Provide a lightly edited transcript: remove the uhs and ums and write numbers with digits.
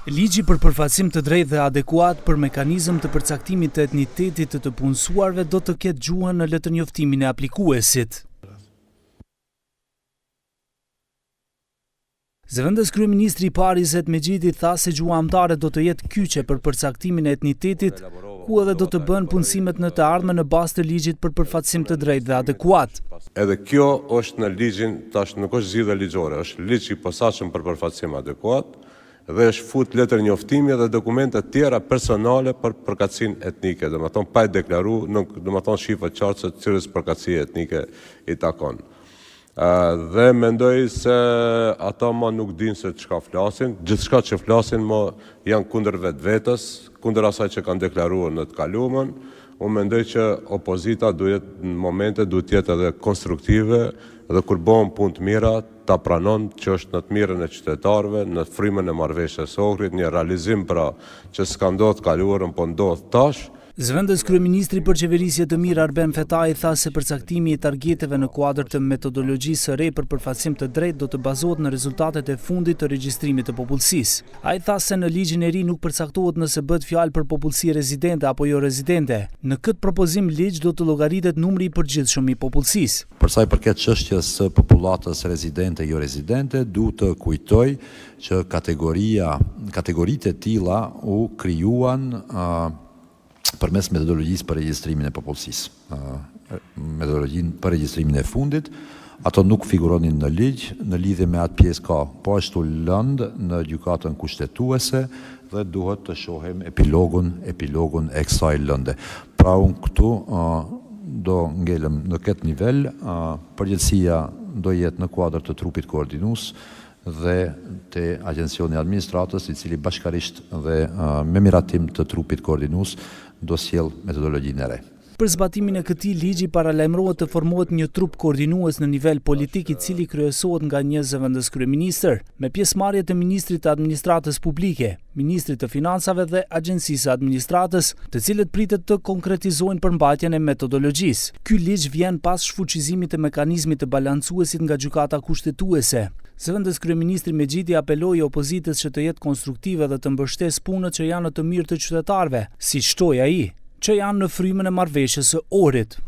Ligji për përfaqësim të drejtë dhe adekuat për mekanizëm të përcaktimit të etnitetit të punësuarve do të ketë gjuhën në letërnjoftimin e aplikuesit. Zëvendës kryeministri i parë Izet Mexhiti tha se gjuha amtare do të jetë kyçe për përcaktimin e etnitetit, ku edhe do të bën punësimet në të ardhmen në bazë të ligjit për përfaqësim të drejtë dhe adekuat. Edhe kjo është në ligjin, tash nuk është zgjidhje ligjore, është ligj i posaçëm për përfaqësim adekuat dhe është fut letërnjoftimi dhe dokumente të tjera personale për përkatësinë etnike, domethënë pa e deklaruar, domethënë shifrat qartë se cilës përkatësie etnike i takon. Dhe mendoj se ata ma nuk dinë se çka flasin, gjithçka që flasin ma janë kundër vetvetes, kundër asaj që kanë deklaruar në të kaluamën. Unë mendoj që opozita duhet në momente duhet jetë edhe konstruktive dhe kur bëhen punë të mira ta pranon që është në të mirën e qytetarëve, në frymën e marrëveshjes së Ohrit, një realizim pra që s'ka ndodhur të kaluarën, po ndodh tash. Zëvendës kryeministri për qeverisje të mirë Arben Fetai tha se përcaktimi i targeteve në kuadër të metodologjisë së re për përfaqësim të drejtë do të bazohet në rezultatet e fundit të regjistrimit të popullsisë. Ai tha se në ligjin e ri nuk përcaktohet nëse bëhet fjalë për popullsi rezidente apo jo rezidente. Në këtë propozim ligj do të llogaritet numri i përgjithshëm i popullsisë. Për sa i përket çështjes së popullatës rezidente jo rezidente, duhet të kujtoj që kategoritë e tilla u krijuan përmes metodologjisë për regjistrimin e popullsisë. Metodologjinë për regjistrimin e fundit, ato nuk figuronin në ligj, në lidhje me atë pjesë ka po ashtu lëndë në gjykatën kushtetuese dhe duhet të shohim epilogun e kësaj lënde. Pra unë këtu do ngelem në këtë nivel, përgjegjësia do jetë në kuadër të trupit koordinues dhe të Agjencioni i Administratës, i cili bashkarisht dhe me miratim të trupit koordinues do sjell metodologjinë e re. Për zbatimin e këtij ligji paralajmërohet të formohet një trup koordinues në nivel politik i cili kryesohet nga një zëvendës kryeministër, me pjesëmarrje të ministrit të administratës publike, ministrit të financave dhe agjencisë së administratës, të cilët pritet të konkretizojnë përmbajtjen e metodologjisë. Ky ligj vjen pas shfuqizimit të mekanizmit të balancuesit nga gjykata kushtetuese. Zëvendës kryeministri Mexhiti apeloi opozitës që të jetë konstruktive dhe të mbështesë punët që janë në të mirë të qytetarëve, siç shtoi ai, që janë në frymën e marrëveshjes së Ohrit.